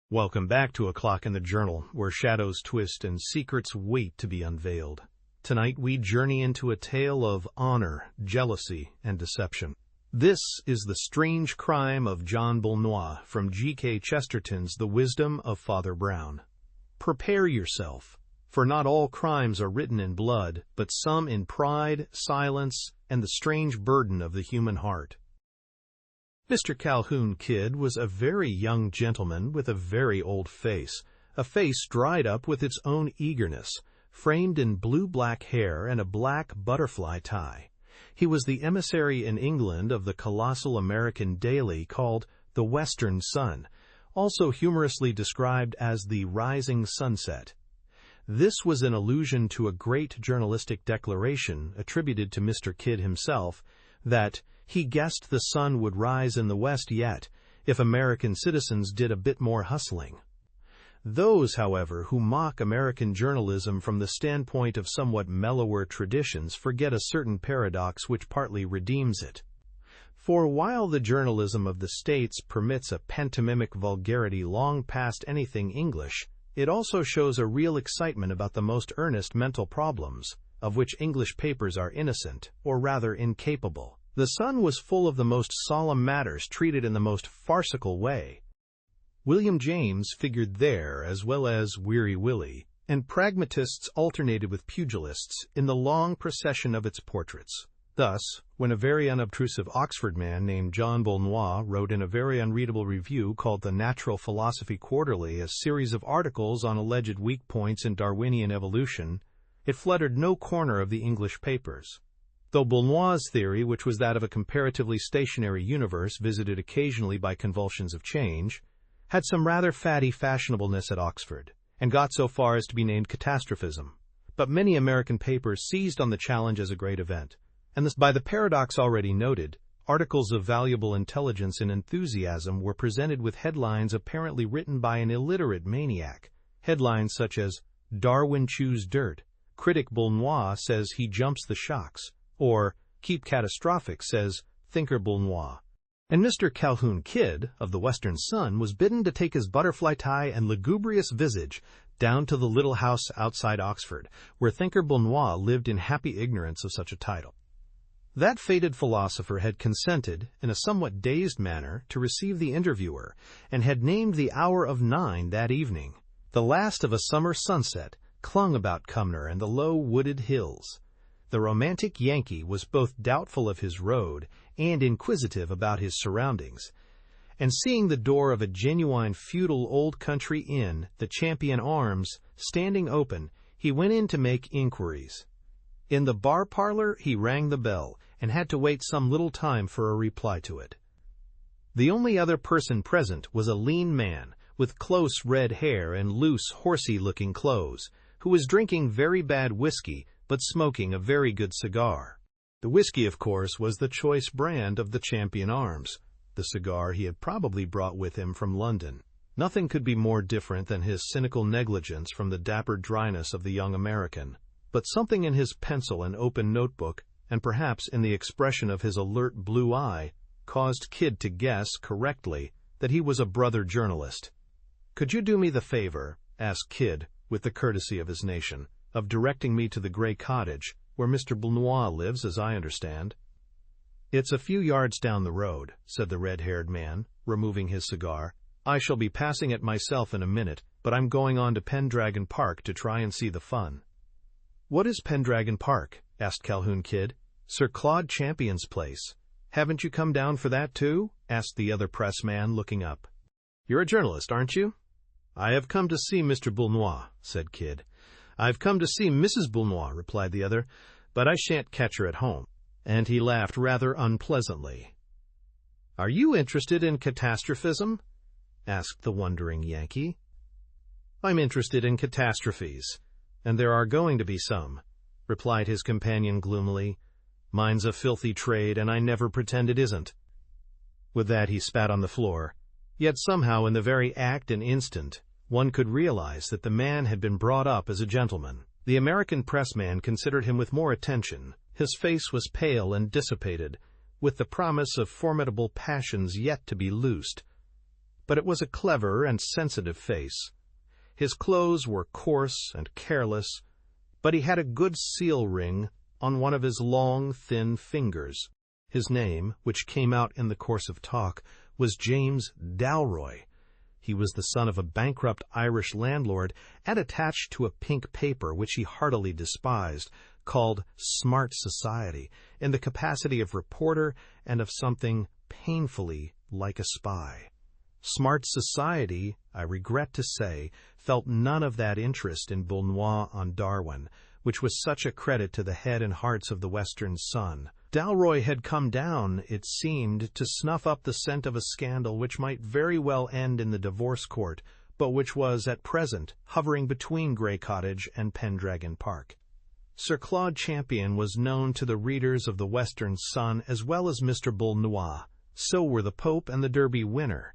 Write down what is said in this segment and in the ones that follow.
Welcome back to O'Clock in the Journal, where shadows twist and secrets wait to be unveiled. Tonight we journey into a tale of honor, jealousy, and deception. This is The Strange Crime of John Boulnois from G.K. Chesterton's The Wisdom of Father Brown. Prepare yourself, for not all crimes are written in blood, but some in pride, silence, and the strange burden of the human heart. Mr. Calhoun Kidd was a very young gentleman with a very old face, a face dried up with its own eagerness, framed in blue-black hair and a black butterfly tie. He was the emissary in England of the colossal American daily called The Western Sun, also humorously described as the Rising Sunset. This was an allusion to a great journalistic declaration attributed to Mr. Kidd himself that he guessed the sun would rise in the West yet, if American citizens did a bit more hustling. Those, however, who mock American journalism from the standpoint of somewhat mellower traditions forget a certain paradox which partly redeems it. For while the journalism of the States permits a pantomimic vulgarity long past anything English, it also shows a real excitement about the most earnest mental problems, of which English papers are innocent, or rather incapable. The Sun was full of the most solemn matters treated in the most farcical way. William James figured there as well as Weary Willie, and pragmatists alternated with pugilists in the long procession of its portraits. Thus, when a very unobtrusive Oxford man named John Boulnois wrote in a very unreadable review called the Natural Philosophy Quarterly a series of articles on alleged weak points in Darwinian evolution, it fluttered no corner of the English papers. Though Boulnois' theory, which was that of a comparatively stationary universe visited occasionally by convulsions of change, had some rather fatty fashionableness at Oxford, and got so far as to be named catastrophism. But many American papers seized on the challenge as a great event, and thus, by the paradox already noted, articles of valuable intelligence and enthusiasm were presented with headlines apparently written by an illiterate maniac, headlines such as, "Darwin Chews Dirt," "Critic Boulnois Says He Jumps the Shocks," or "Keep Catastrophic," says Thinker Boulnois. And Mr. Calhoun Kidd, of the Western Sun, was bidden to take his butterfly tie and lugubrious visage down to the little house outside Oxford, where Thinker Boulnois lived in happy ignorance of such a title. That fated philosopher had consented, in a somewhat dazed manner, to receive the interviewer, and had named the hour of 9 that evening. The last of a summer sunset clung about Cumnor and the low wooded hills. The romantic Yankee was both doubtful of his road and inquisitive about his surroundings, and seeing the door of a genuine feudal old country inn, the Champion Arms, standing open, he went in to make inquiries. In the bar parlor he rang the bell, and had to wait some little time for a reply to it. The only other person present was a lean man, with close red hair and loose, horsey-looking clothes, who was drinking very bad whiskey, but smoking a very good cigar. The whiskey, of course, was the choice brand of the Champion Arms. The cigar he had probably brought with him from London. Nothing could be more different than his cynical negligence from the dapper dryness of the young American. But something in his pencil and open notebook, and perhaps in the expression of his alert blue eye, caused Kidd to guess, correctly, that he was a brother journalist. "Could you do me the favor," asked Kidd, with the courtesy of his nation, "of directing me to the Grey Cottage, where Mr. Boulnois lives, as I understand?" "It's a few yards down the road," said the red-haired man, removing his cigar. "I shall be passing it myself in a minute, but I'm going on to Pendragon Park to try and see the fun." "What is Pendragon Park?" asked Calhoun Kidd. "Sir Claude Champion's place. Haven't you come down for that, too?" asked the other pressman, looking up. "You're a journalist, aren't you?" "I have come to see Mr. Boulnois," said Kidd. "I've come to see Mrs. Boulnois," replied the other, "but I shan't catch her at home." And he laughed rather unpleasantly. "Are you interested in catastrophism?" asked the wondering Yankee. "I'm interested in catastrophes, and there are going to be some," replied his companion gloomily. "Mine's a filthy trade, and I never pretend it isn't." With that he spat on the floor. Yet somehow in the very act and instant, one could realize that the man had been brought up as a gentleman. The American pressman considered him with more attention. His face was pale and dissipated, with the promise of formidable passions yet to be loosed. but it was a clever and sensitive face. His clothes were coarse and careless, but he had a good seal ring on one of his long, thin fingers. His name, which came out in the course of talk, was James Dalroy. He was the son of a bankrupt Irish landlord and attached to a pink paper which he heartily despised, called Smart Society, in the capacity of reporter and of something painfully like a spy. Smart Society, I regret to say, felt none of that interest in Boulnois on Darwin, which was such a credit to the head and hearts of the Western Sun. Dalroy had come down, it seemed, to snuff up the scent of a scandal which might very well end in the divorce court, but which was, at present, hovering between Grey Cottage and Pendragon Park. Sir Claude Champion was known to the readers of the Western Sun as well as Mr. Boulnois. So were the Pope and the Derby winner.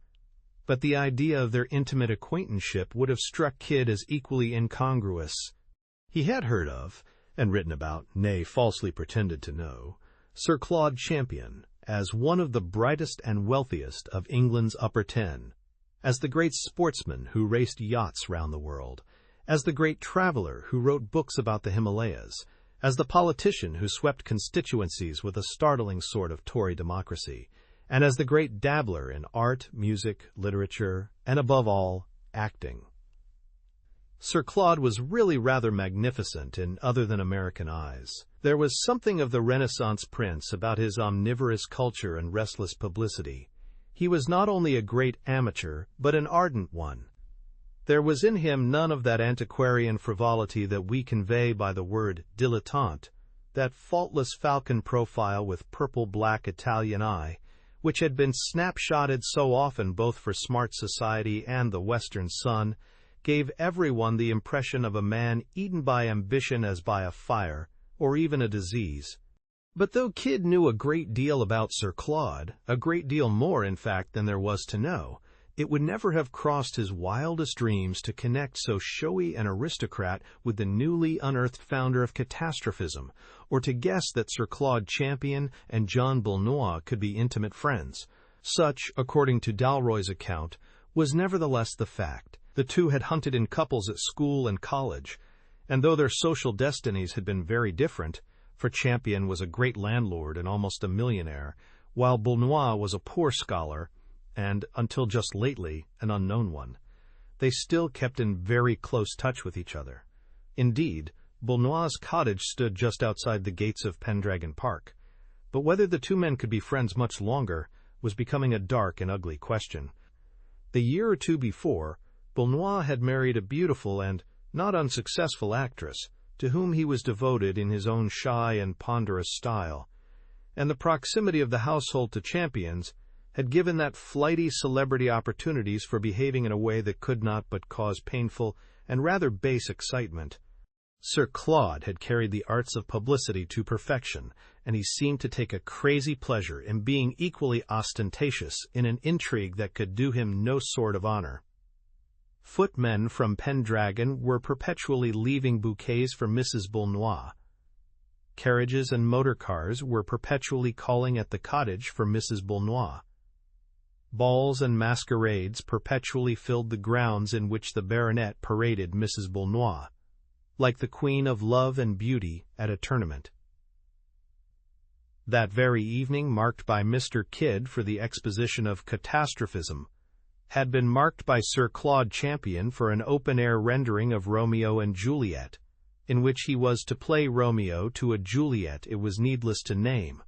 But the idea of their intimate acquaintanceship would have struck Kidd as equally incongruous. He had heard of, and written about, nay, falsely pretended to know, Sir Claude Champion as one of the brightest and wealthiest of England's upper ten, as the great sportsman who raced yachts round the world, as the great traveler who wrote books about the Himalayas, as the politician who swept constituencies with a startling sort of Tory democracy, and as the great dabbler in art, music, literature, and above all, acting. Sir Claude was really rather magnificent in other than American eyes. There was something of the Renaissance prince about his omnivorous culture and restless publicity. He was not only a great amateur, but an ardent one. There was in him none of that antiquarian frivolity that we convey by the word dilettante, that faultless falcon profile with purple-black Italian eye, which had been snapshotted so often both for Smart Society and the Western Sun, gave everyone the impression of a man eaten by ambition as by a fire, or even a disease. But though Kidd knew a great deal about Sir Claude, a great deal more, in fact, than there was to know, it would never have crossed his wildest dreams to connect so showy an aristocrat with the newly unearthed founder of catastrophism, or to guess that Sir Claude Champion and John Boulnois could be intimate friends. Such, according to Dalroy's account, was nevertheless the fact. The two had hunted in couples at school and college, and though their social destinies had been very different, for Champion was a great landlord and almost a millionaire, while Boulnois was a poor scholar, and, until just lately, an unknown one, they still kept in very close touch with each other. Indeed, Boulnois' cottage stood just outside the gates of Pendragon Park, but whether the two men could be friends much longer was becoming a dark and ugly question. The year or two before, Boulnois had married a beautiful and not unsuccessful actress, to whom he was devoted in his own shy and ponderous style, and the proximity of the household to Champion's had given that flighty celebrity opportunities for behaving in a way that could not but cause painful and rather base excitement. Sir Claude had carried the arts of publicity to perfection, and he seemed to take a crazy pleasure in being equally ostentatious in an intrigue that could do him no sort of honor. Footmen from Pendragon were perpetually leaving bouquets for Mrs. Boulnois. Carriages and motor cars were perpetually calling at the cottage for Mrs. Boulnois. Balls and masquerades perpetually filled the grounds in which the baronet paraded Mrs. Boulnois, like the queen of love and beauty at a tournament. That very evening, marked by Mr. Kidd for the exposition of Catastrophism, had been marked by Sir Claude Champion for an open-air rendering of Romeo and Juliet, in which he was to play Romeo to a Juliet it was needless to name.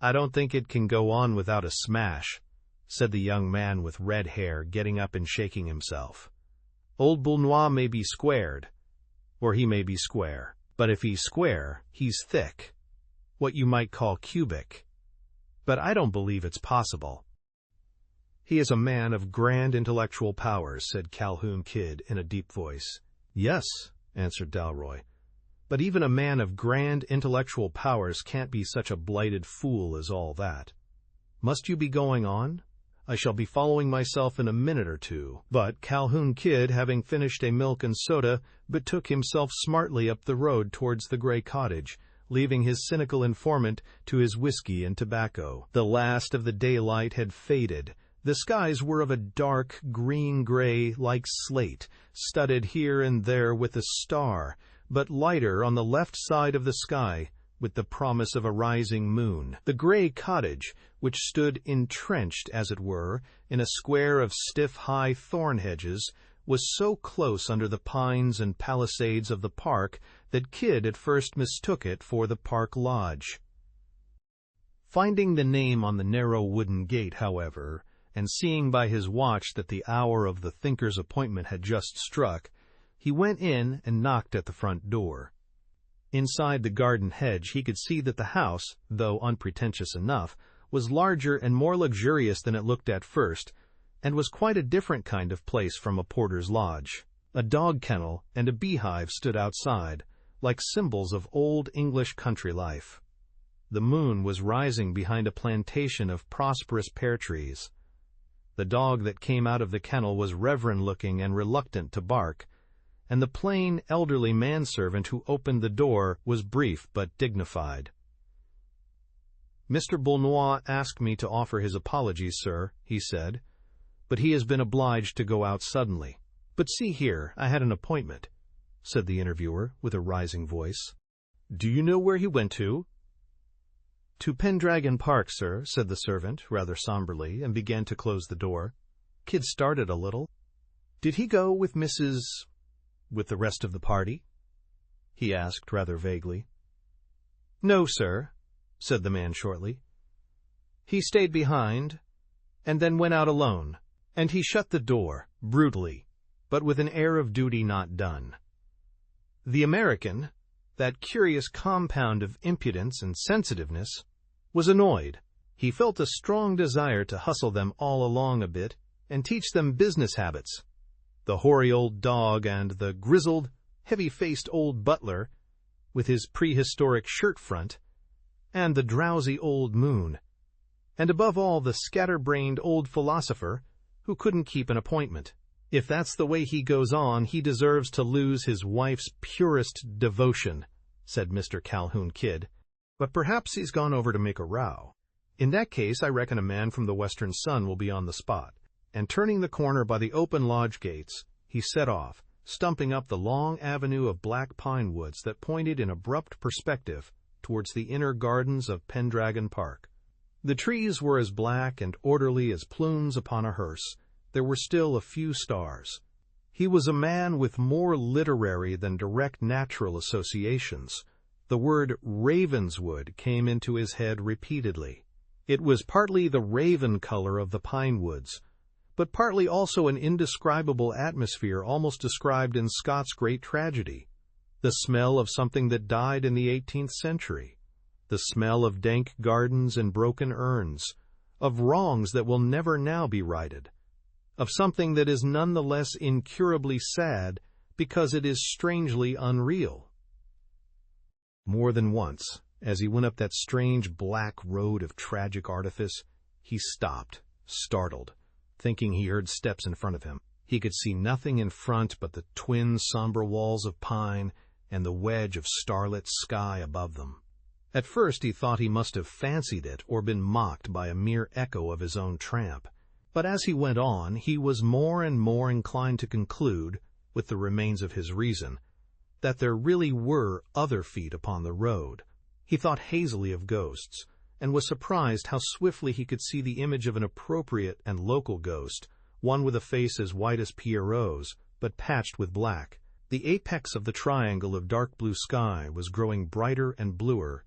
"I don't think it can go on without a smash," said the young man with red hair, getting up and shaking himself. "Old Boulnois may be squared, or he may be square, but if he's square, he's thick, what you might call cubic. But I don't believe it's possible." "He is a man of grand intellectual powers," said Calhoun Kidd in a deep voice. "Yes," answered Dalroy, "but even a man of grand intellectual powers can't be such a blighted fool as all that. Must you be going on? I shall be following myself in a minute or two." But Calhoun Kidd, having finished a milk and soda, betook himself smartly up the road towards the Grey Cottage, leaving his cynical informant to his whiskey and tobacco. The last of the daylight had faded. The skies were of a dark green-gray like slate, studded here and there with a star, but lighter on the left side of the sky, with the promise of a rising moon. The gray cottage, which stood entrenched, as it were, in a square of stiff high thorn hedges, was so close under the pines and palisades of the park that Kidd at first mistook it for the park lodge. Finding the name on the narrow wooden gate, however, and seeing by his watch that the hour of the thinker's appointment had just struck, he went in and knocked at the front door. Inside the garden hedge he could see that the house, though unpretentious enough, was larger and more luxurious than it looked at first, and was quite a different kind of place from a porter's lodge. A dog kennel and a beehive stood outside, like symbols of old English country life. The moon was rising behind a plantation of prosperous pear trees. The dog that came out of the kennel was reverend-looking and reluctant to bark, and the plain, elderly manservant who opened the door was brief but dignified. "Mr. Boulnois asked me to offer his apologies, sir," he said, "but he has been obliged to go out suddenly." "But see here, I had an appointment," said the interviewer with a rising voice. "Do you know where he went to?" "To Pendragon Park, sir," said the servant, rather somberly, and began to close the door. Kidd started a little. "Did he go with with the rest of the party?" he asked rather vaguely. "No, sir," said the man shortly. "He stayed behind, and then went out alone." And he shut the door, brutally, but with an air of duty not done. The American, that curious compound of impudence and sensitiveness, was annoyed. He felt a strong desire to hustle them all along a bit and teach them business habits. The hoary old dog and the grizzled, heavy-faced old butler, with his prehistoric shirt front, and the drowsy old moon, and above all the scatter-brained old philosopher who couldn't keep an appointment. "If that's the way he goes on, he deserves to lose his wife's purest devotion," said Mr. Calhoun Kidd. "But perhaps he's gone over to make a row. In that case, I reckon a man from the Western Sun will be on the spot." And turning the corner by the open lodge gates, he set off, stumping up the long avenue of black pine woods that pointed in abrupt perspective towards the inner gardens of Pendragon Park. The trees were as black and orderly as plumes upon a hearse. There were still a few stars. He was a man with more literary than direct natural associations. The word Ravenswood came into his head repeatedly. It was partly the raven color of the pine woods, but partly also an indescribable atmosphere almost described in Scott's great tragedy, the smell of something that died in the 18th century, the smell of dank gardens and broken urns, of wrongs that will never now be righted, of something that is none the less incurably sad because it is strangely unreal. More than once, as he went up that strange black road of tragic artifice, he stopped, startled, thinking he heard steps in front of him. He could see nothing in front but the twin somber walls of pine and the wedge of starlit sky above them. At first he thought he must have fancied it or been mocked by a mere echo of his own tramp. But as he went on, he was more and more inclined to conclude, with the remains of his reason, that there really were other feet upon the road. He thought hazily of ghosts, and was surprised how swiftly he could see the image of an appropriate and local ghost, one with a face as white as Pierrot's, but patched with black. The apex of the triangle of dark blue sky was growing brighter and bluer,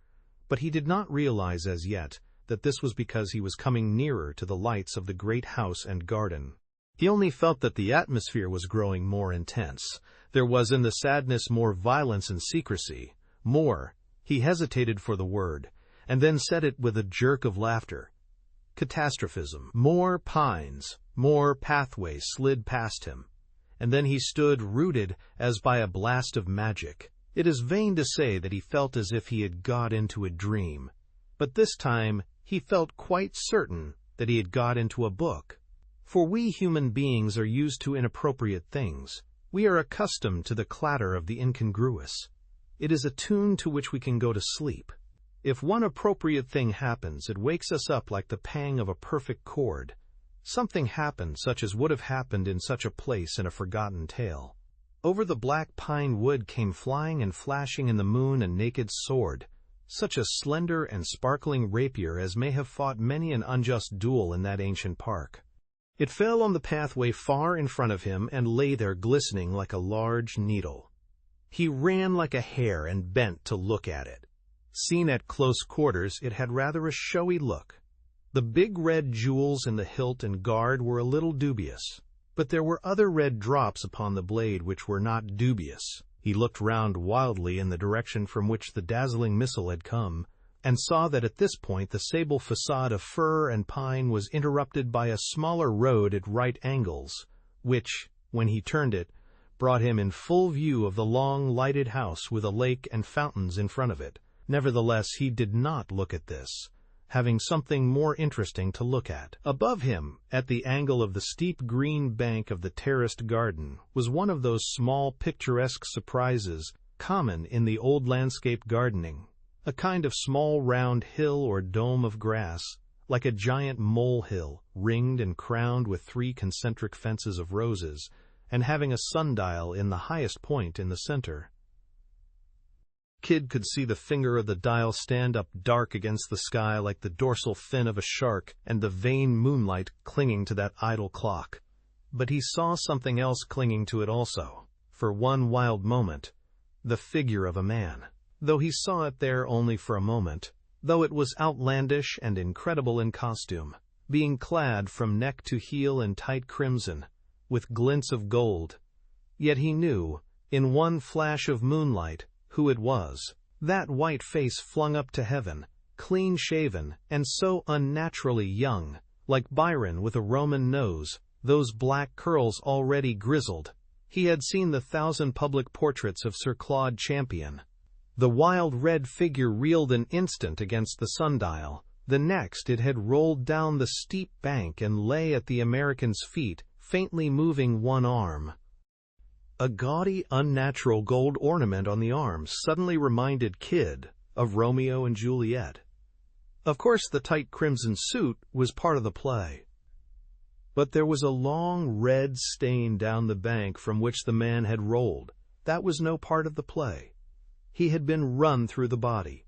but he did not realize as yet that this was because he was coming nearer to the lights of the great house and garden. He only felt that the atmosphere was growing more intense. There was in the sadness more violence and secrecy. More. He hesitated for the word, and then said it with a jerk of laughter. Catastrophism. More pines, more pathways slid past him, and then he stood rooted as by a blast of magic. It is vain to say that he felt as if he had got into a dream, but this time he felt quite certain that he had got into a book. For we human beings are used to inappropriate things. We are accustomed to the clatter of the incongruous. It is a tune to which we can go to sleep. If one appropriate thing happens, it wakes us up like the pang of a perfect chord. Something happened such as would have happened in such a place in a forgotten tale. Over the black pine wood came flying and flashing in the moon a naked sword, such a slender and sparkling rapier as may have fought many an unjust duel in that ancient park. It fell on the pathway far in front of him and lay there glistening like a large needle. He ran like a hare and bent to look at it. Seen at close quarters, it had rather a showy look. The big red jewels in the hilt and guard were a little dubious, but there were other red drops upon the blade which were not dubious. He looked round wildly in the direction from which the dazzling missile had come, and saw that at this point the sable facade of fir and pine was interrupted by a smaller road at right angles, which, when he turned it, brought him in full view of the long lighted house with a lake and fountains in front of it. Nevertheless, he did not look at this, having something more interesting to look at. Above him, at the angle of the steep green bank of the terraced garden, was one of those small picturesque surprises common in the old landscape gardening, a kind of small round hill or dome of grass, like a giant molehill, ringed and crowned with 3 concentric fences of roses, and having a sundial in the highest point in the center. Kid could see the finger of the dial stand up dark against the sky like the dorsal fin of a shark, and the vain moonlight clinging to that idle clock. But he saw something else clinging to it also, for one wild moment, the figure of a man. Though he saw it there only for a moment, though it was outlandish and incredible in costume, being clad from neck to heel in tight crimson, with glints of gold, yet he knew, in one flash of moonlight, who it was. That white face flung up to heaven, clean-shaven, and so unnaturally young, like Byron with a Roman nose, those black curls already grizzled. He had seen the 1,000 public portraits of Sir Claude Champion. The wild red figure reeled an instant against the sundial. The next it had rolled down the steep bank and lay at the American's feet, faintly moving one arm. A gaudy, unnatural gold ornament on the arm suddenly reminded Kid of Romeo and Juliet. Of course, the tight crimson suit was part of the play. But there was a long red stain down the bank from which the man had rolled. That was no part of the play. He had been run through the body.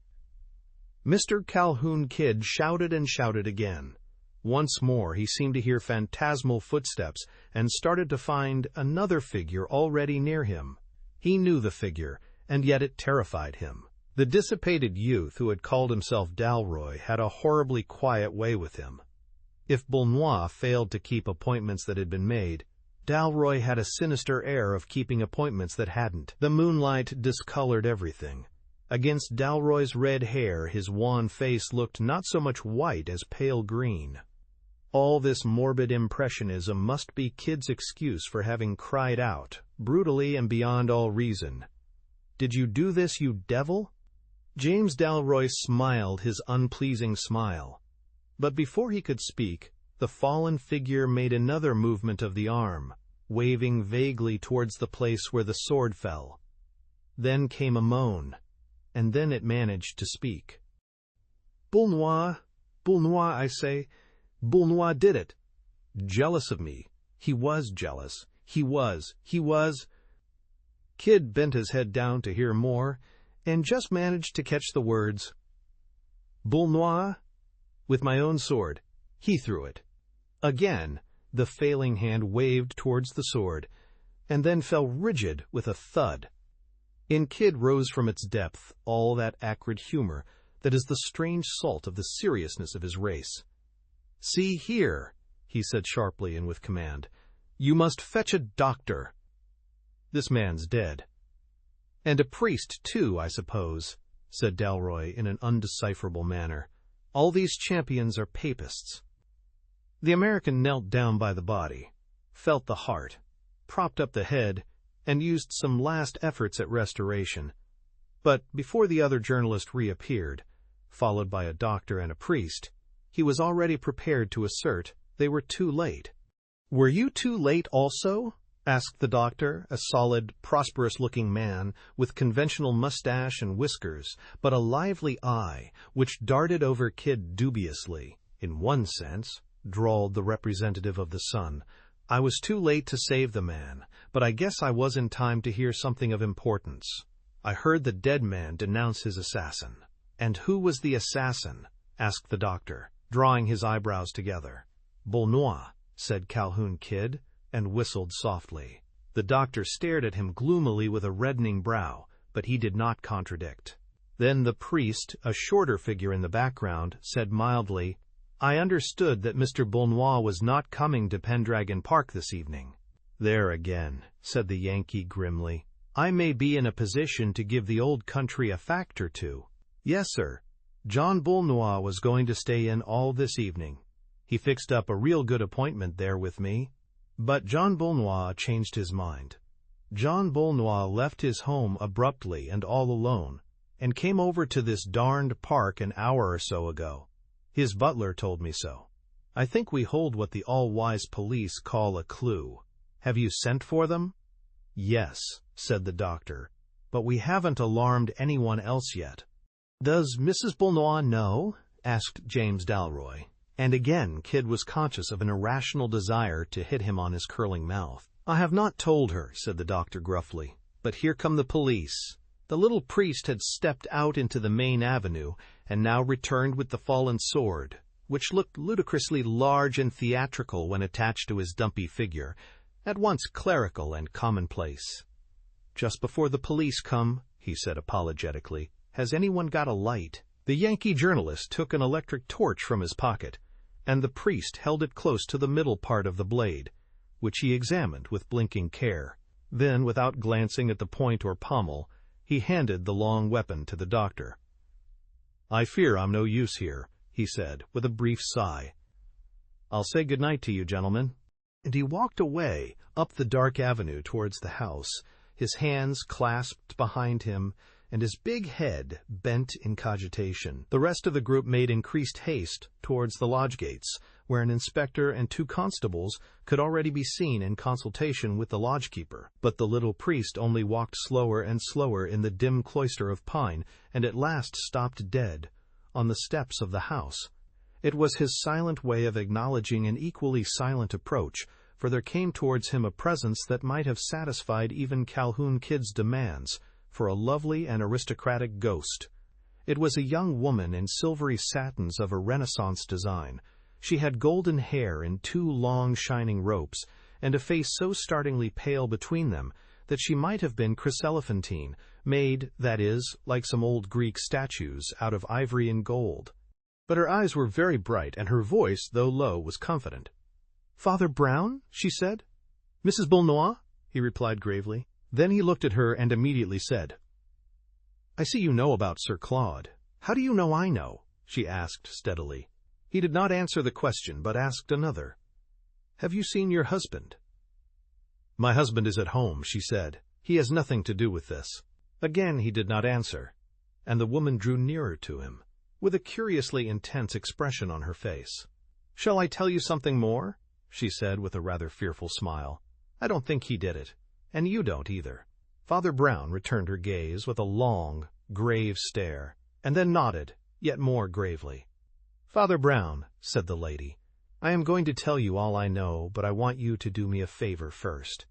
Mr. Calhoun Kid shouted and shouted again. Once more he seemed to hear phantasmal footsteps and started to find another figure already near him. He knew the figure, and yet it terrified him. The dissipated youth who had called himself Dalroy had a horribly quiet way with him. If Boulnois failed to keep appointments that had been made, Dalroy had a sinister air of keeping appointments that hadn't. The moonlight discolored everything. Against Dalroy's red hair, his wan face looked not so much white as pale green. All this morbid impressionism must be Kid's excuse for having cried out, brutally and beyond all reason, "Did you do this, you devil?" James Dalroy smiled his unpleasing smile. But before he could speak, the fallen figure made another movement of the arm, waving vaguely towards the place where the sword fell. Then came a moan, and then it managed to speak. "Boulnois, Boulnois, I say, Boulnois did it. Jealous of me. He was jealous. He was. Kid bent his head down to hear more, and just managed to catch the words, "Boulnois, with my own sword. He threw it." Again, the failing hand waved towards the sword, and then fell rigid with a thud. In Kid rose from its depth all that acrid humor that is the strange salt of the seriousness of his race. "See here," he said sharply and with command, "you must fetch a doctor. This man's dead." "And a priest, too, I suppose," said Dalroy in an undecipherable manner. "All these champions are papists." The American knelt down by the body, felt the heart, propped up the head, and used some last efforts at restoration. But before the other journalist reappeared, followed by a doctor and a priest, he was already prepared to assert they were too late. "Were you too late also?" asked the doctor, a solid, prosperous-looking man with conventional mustache and whiskers, but a lively eye, which darted over Kid dubiously. "In one sense. drawled the representative of the Sun. "I was too late to save the man, but I guess I was in time to hear something of importance. I heard the dead man denounce his assassin." "And who was the assassin?" asked the doctor, drawing his eyebrows together. "Boulnois," said Calhoun Kid, and whistled softly. The doctor stared at him gloomily with a reddening brow, but he did not contradict. Then the priest, a shorter figure in the background, said mildly, "I understood that Mr. Boulnois was not coming to Pendragon Park this evening." "There again," said the Yankee grimly. "I may be in a position to give the old country a fact or two." "Yes, sir. John Boulnois was going to stay in all this evening. He fixed up a real good appointment there with me. But John Boulnois changed his mind. John Boulnois left his home abruptly and all alone, and came over to this darned park an hour or so ago. His butler told me so. I think we hold what the all-wise police call a clue. Have you sent for them?" "Yes," said the doctor, "but we haven't alarmed anyone else yet." "Does Mrs. Boulnois know?" asked James Dalroy. And again Kid was conscious of an irrational desire to hit him on his curling mouth. "I have not told her," said the doctor gruffly, "but here come the police." The little priest had stepped out into the main avenue and now returned with the fallen sword, which looked ludicrously large and theatrical when attached to his dumpy figure, at once clerical and commonplace. "Just before the police come," he said apologetically, "has anyone got a light?" The Yankee journalist took an electric torch from his pocket, and the priest held it close to the middle part of the blade, which he examined with blinking care. Then, without glancing at the point or pommel, he handed the long weapon to the doctor. "I fear I'm no use here," he said, with a brief sigh. "I'll say good night to you, gentlemen." And he walked away, up the dark avenue towards the house, his hands clasped behind him, and his big head bent in cogitation. The rest of the group made increased haste towards the lodge gates, where an inspector and 2 constables could already be seen in consultation with the lodgekeeper. But the little priest only walked slower and slower in the dim cloister of pine, and at last stopped dead on the steps of the house. It was his silent way of acknowledging an equally silent approach, for there came towards him a presence that might have satisfied even Calhoun Kid's demands for a lovely and aristocratic ghost. It was a young woman in silvery satins of a Renaissance design. She had golden hair in 2 long shining ropes, and a face so startlingly pale between them that she might have been chryselephantine, made, that is, like some old Greek statues, out of ivory and gold. But her eyes were very bright, and her voice, though low, was confident. "Father Brown?" she said. "Mrs. Boulnois?" he replied gravely. Then he looked at her and immediately said, "I see you know about Sir Claude. How do you know I know?" she asked steadily. He did not answer the question, but asked another. "Have you seen your husband?" "My husband is at home," she said. "He has nothing to do with this." Again he did not answer, and the woman drew nearer to him, with a curiously intense expression on her face. "Shall I tell you something more?" she said with a rather fearful smile. "I don't think he did it. And you don't either." Father Brown returned her gaze with a long, grave stare, and then nodded, yet more gravely. "Father Brown," said the lady, "I am going to tell you all I know, but I want you to do me a favor first.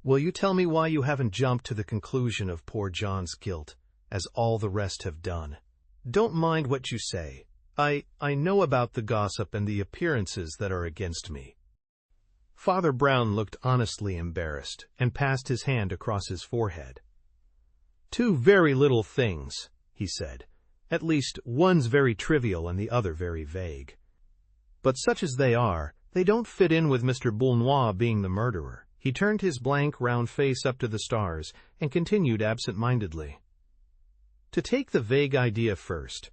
Will you tell me why you haven't jumped to the conclusion of poor John's guilt, as all the rest have done? Don't mind what you say. I know about the gossip and the appearances that are against me." Father Brown looked honestly embarrassed and passed his hand across his forehead. "2 very little things," he said. "At least, one's very trivial and the other very vague. But such as they are, they don't fit in with Mr. Boulnois being the murderer." He turned his blank, round face up to the stars and continued absent-mindedly. "To take the vague idea first,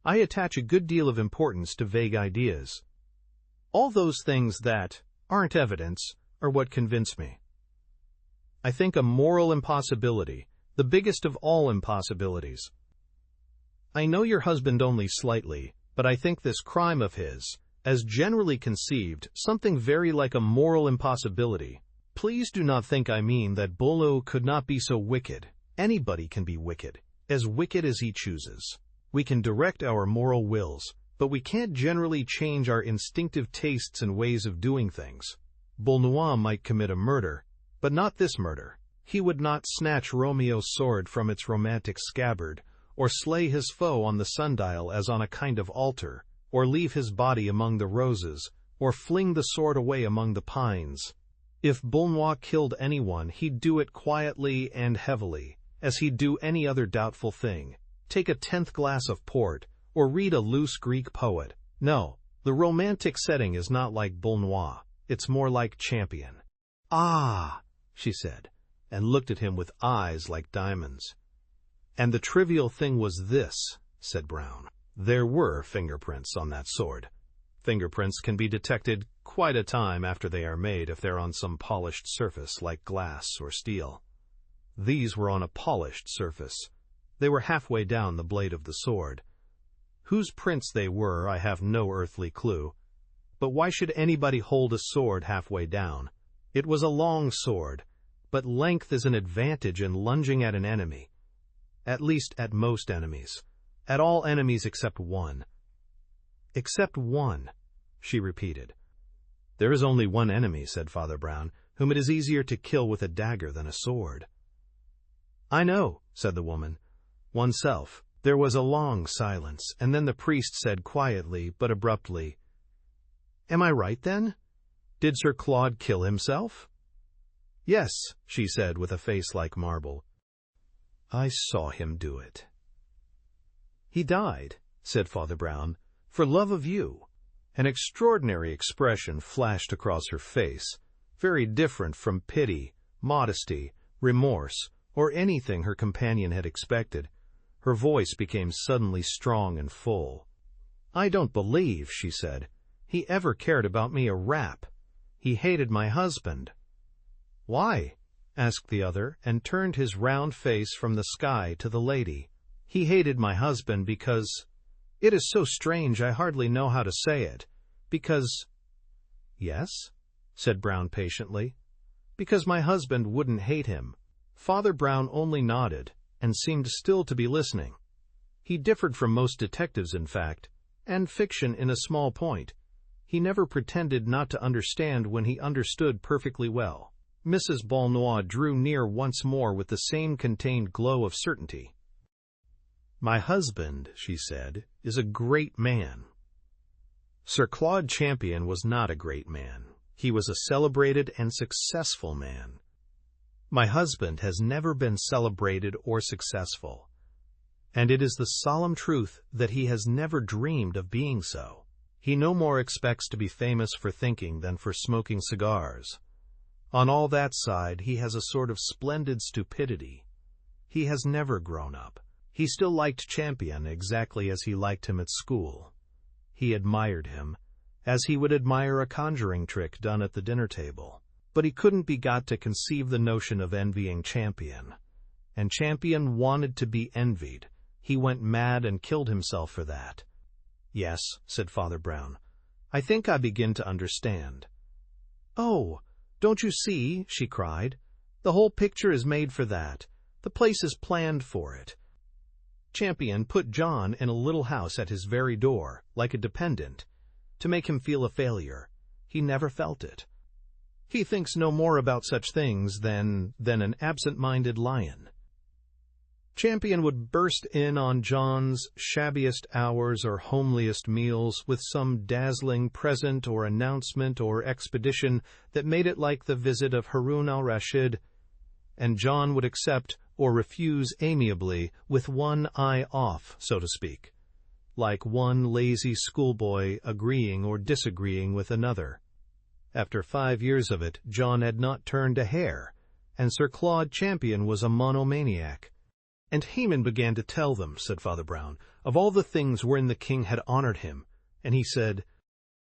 I attach a good deal of importance to vague ideas. All those things that aren't evidence are what convince me. I think a moral impossibility, the biggest of all impossibilities. I know your husband only slightly, but I think this crime of his, as generally conceived, something very like a moral impossibility. Please do not think I mean that Boulnois could not be so wicked. Anybody can be wicked as he chooses. We can direct our moral wills, but we can't generally change our instinctive tastes and ways of doing things. Boulnois might commit a murder, but not this murder. He would not snatch Romeo's sword from its romantic scabbard, or slay his foe on the sundial as on a kind of altar, or leave his body among the roses, or fling the sword away among the pines. If Boulnois killed anyone, he'd do it quietly and heavily, as he'd do any other doubtful thing. Take a 10th glass of port, or read a loose Greek poet. No, the romantic setting is not like Boulnois. It's more like Champion. "Ah," she said, and looked at him with eyes like diamonds. "And the trivial thing was this," said Brown. "There were fingerprints on that sword. Fingerprints can be detected quite a time after they are made if they're on some polished surface like glass or steel. These were on a polished surface. They were halfway down the blade of the sword. Whose prints they were, I have no earthly clue. But why should anybody hold a sword halfway down? It was a long sword, but length is an advantage in lunging at an enemy. At least at most enemies. At all enemies except one." "Except one," she repeated. "There is only one enemy," said Father Brown, "whom it is easier to kill with a dagger than a sword." "I know," said the woman. "Oneself." There was a long silence, and then the priest said quietly but abruptly, "Am I right, then? Did Sir Claude kill himself?" "Yes," she said with a face like marble. "I saw him do it." "He died," said Father Brown, "for love of you." An extraordinary expression flashed across her face, very different from pity, modesty, remorse, or anything her companion had expected. Her voice became suddenly strong and full. "I don't believe," she said, "he ever cared about me a rap. He hated my husband." "Why?" asked the other, and turned his round face from the sky to the lady. "He hated my husband because— it is so strange I hardly know how to say it. Because—" "Yes?" said Brown patiently. "Because my husband wouldn't hate him." Father Brown only nodded, and seemed still to be listening. He differed from most detectives, in fact, and fiction in a small point. He never pretended not to understand when he understood perfectly well. Mrs. Boulnois drew near once more with the same contained glow of certainty. "My husband," she said, "is a great man." Sir Claude Champion was not a great man. He was a celebrated and successful man. My husband has never been celebrated or successful, and it is the solemn truth that he has never dreamed of being so. He no more expects to be famous for thinking than for smoking cigars. On all that side he has a sort of splendid stupidity. He has never grown up. He still liked Champion exactly as he liked him at school. He admired him, as he would admire a conjuring trick done at the dinner table. But he couldn't be got to conceive the notion of envying Champion. And Champion wanted to be envied. He went mad and killed himself for that. "Yes," said Father Brown. "I think I begin to understand." "Oh, don't you see?" she cried. "The whole picture is made for that. The place is planned for it. Champion put John in a little house at his very door, like a dependent, to make him feel a failure. He never felt it. He thinks no more about such things than an absent-minded lion. Champion would burst in on John's shabbiest hours or homeliest meals with some dazzling present or announcement or expedition that made it like the visit of Harun al-Rashid, and John would accept or refuse amiably with one eye off, so to speak, like one lazy schoolboy agreeing or disagreeing with another. After 5 years of it, John had not turned a hair, and Sir Claude Champion was a monomaniac. "And Haman began to tell them," said Father Brown, "of all the things wherein the king had honored him. And he said,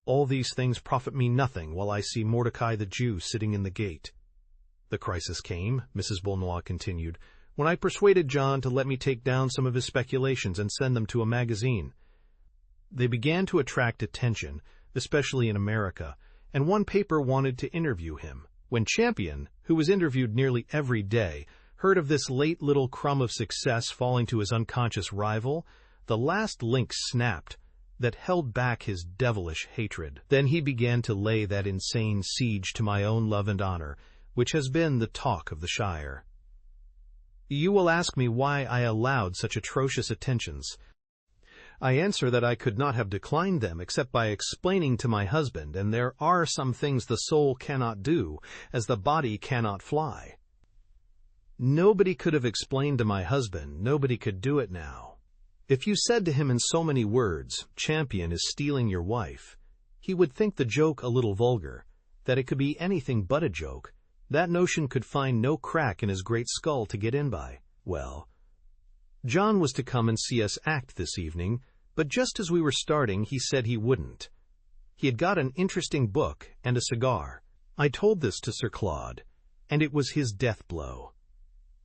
'All these things profit me nothing while I see Mordecai the Jew sitting in the gate.' The crisis came," Mrs. Boulnois continued, "when I persuaded John to let me take down some of his speculations and send them to a magazine. They began to attract attention, especially in America, and one paper wanted to interview him. When Champion, who was interviewed nearly every day, heard of this late little crumb of success falling to his unconscious rival, the last link snapped. that held back his devilish hatred. Then he began to lay that insane siege to my own love and honor, which has been the talk of the Shire. You will ask me why I allowed such atrocious attentions. I answer that I could not have declined them except by explaining to my husband, and there are some things the soul cannot do, as the body cannot fly. Nobody could have explained to my husband, nobody could do it now. If you said to him in so many words, "Champion is stealing your wife," he would think the joke a little vulgar, that it could be anything but a joke. That notion could find no crack in his great skull to get in by. Well, John was to come and see us act this evening, but just as we were starting, he said he wouldn't. He had got an interesting book and a cigar. I told this to Sir Claude, and it was his death blow.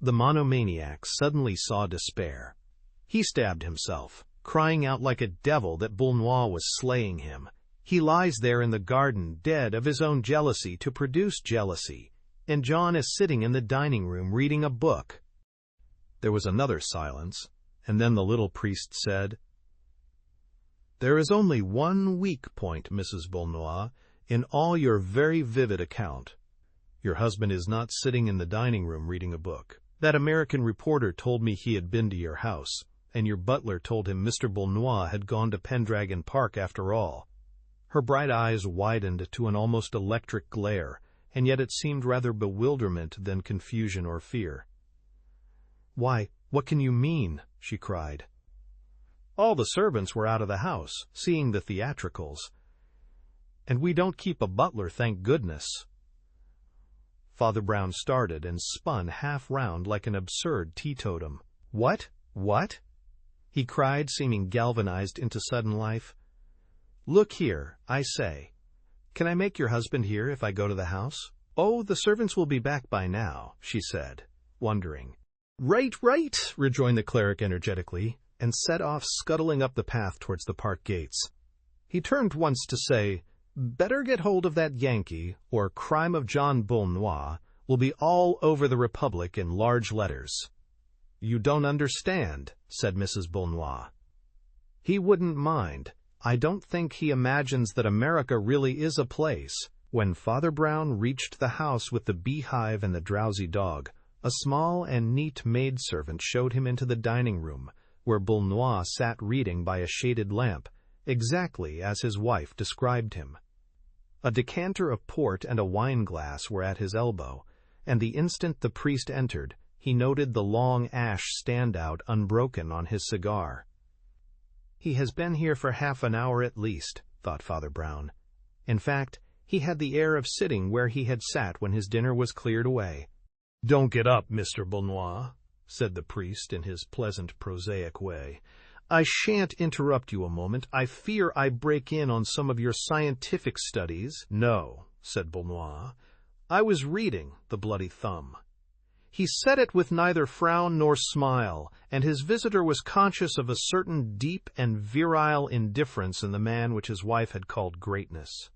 The monomaniac suddenly saw despair. He stabbed himself, crying out like a devil that Boulnois was slaying him. He lies there in the garden, dead of his own jealousy to produce jealousy, and John is sitting in the dining room reading a book. There was another silence, and then the little priest said, "There is only one weak point, Mrs. Boulnois, in all your very vivid account. Your husband is not sitting in the dining room reading a book. That American reporter told me he had been to your house, and your butler told him Mr. Boulnois had gone to Pendragon Park after all." Her bright eyes widened to an almost electric glare, and yet it seemed rather bewilderment than confusion or fear. "Why, what can you mean?" she cried. "All the servants were out of the house, seeing the theatricals. And we don't keep a butler, thank goodness." Father Brown started and spun half round like an absurd teetotum. "What? What?" he cried, seeming galvanized into sudden life. "Look here, I say. Can I make your husband here if I go to the house?" "Oh, the servants will be back by now," she said, wondering. "Right, right," rejoined the cleric energetically, and set off scuttling up the path towards the park gates. He turned once to say, "Better get hold of that Yankee, or Crime of John Boulnois will be all over the Republic in large letters." "You don't understand," said Mrs. Boulnois. "He wouldn't mind. I don't think he imagines that America really is a place." When Father Brown reached the house with the beehive and the drowsy dog, a small and neat maidservant showed him into the dining room, where Boulnois sat reading by a shaded lamp, exactly as his wife described him. A decanter of port and a wine-glass were at his elbow, and the instant the priest entered, he noted the long ash stand out unbroken on his cigar. "He has been here for half an hour at least," thought Father Brown. In fact, he had the air of sitting where he had sat when his dinner was cleared away. "Don't get up, Mr. Boulnois," said the priest in his pleasant prosaic way. "I shan't interrupt you a moment. I fear I break in on some of your scientific studies." "No," said Boulnois. "I was reading the Bloody Thumb." He said it with neither frown nor smile, and his visitor was conscious of a certain deep and virile indifference in the man which his wife had called greatness.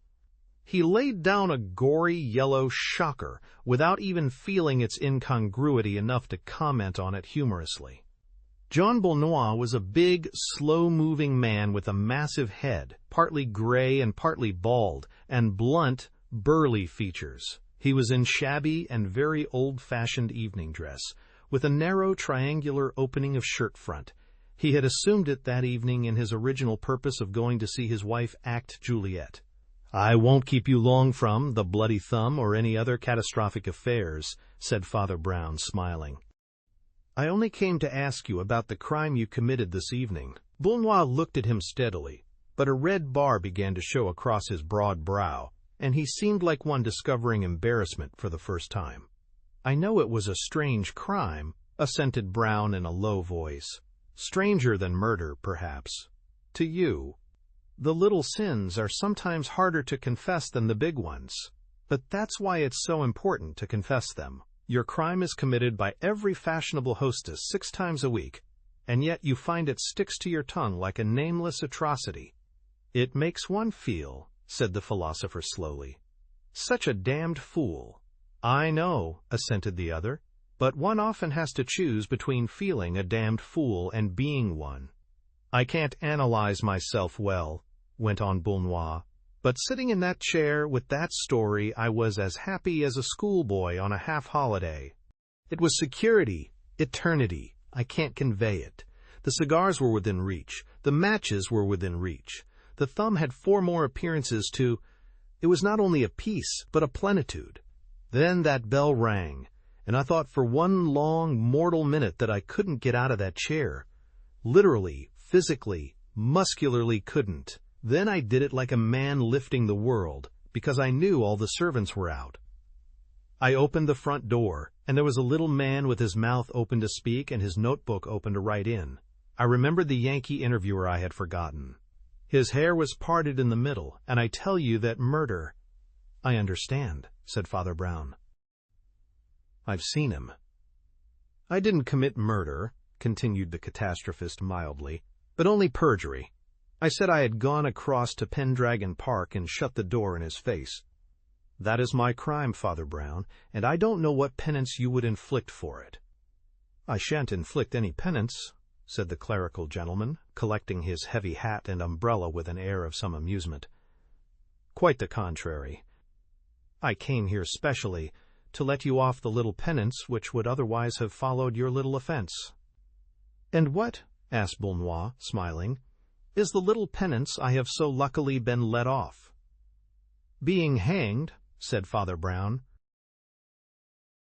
He laid down a gory yellow shocker without even feeling its incongruity enough to comment on it humorously. John Boulnois was a big, slow-moving man with a massive head, partly gray and partly bald, and blunt, burly features. He was in shabby and very old-fashioned evening dress, with a narrow triangular opening of shirt front. He had assumed it that evening in his original purpose of going to see his wife act Juliet. "I won't keep you long from the Bloody Thumb or any other catastrophic affairs," said Father Brown, smiling. "I only came to ask you about the crime you committed this evening." Boulnois looked at him steadily, but a red bar began to show across his broad brow, and he seemed like one discovering embarrassment for the first time. "I know it was a strange crime," assented Brown in a low voice. "Stranger than murder, perhaps. To you. The little sins are sometimes harder to confess than the big ones, but that's why it's so important to confess them. Your crime is committed by every fashionable hostess 6 times a week, and yet you find it sticks to your tongue like a nameless atrocity. It makes one feel," said the philosopher slowly, "such a damned fool." "I know," assented the other, "but one often has to choose between feeling a damned fool and being one." "I can't analyze myself well," went on Boulnois, "but sitting in that chair with that story, I was as happy as a schoolboy on a half-holiday. It was security, eternity. I can't convey it. The cigars were within reach. The matches were within reach. The thumb had 4 more appearances to... It was not only a peace, but a plenitude. Then that bell rang, and I thought for one long, mortal minute that I couldn't get out of that chair. Literally, physically, muscularly couldn't. Then I did it like a man lifting the world, because I knew all the servants were out. I opened the front door, and there was a little man with his mouth open to speak and his notebook open to write in. I remembered the Yankee interviewer I had forgotten. His hair was parted in the middle, and I tell you that murder—" "I understand," said Father Brown. "I've seen him." "I didn't commit murder," continued the catastrophist mildly, "but only perjury. I said I had gone across to Pendragon Park and shut the door in his face. That is my crime, Father Brown, and I don't know what penance you would inflict for it." "I shan't inflict any penance," said the clerical gentleman, collecting his heavy hat and umbrella with an air of some amusement. "Quite the contrary. I came here specially to let you off the little penance which would otherwise have followed your little offense." "And what," asked Boulnois, smiling, "is the little penance I have so luckily been let off?" "Being hanged," said Father Brown.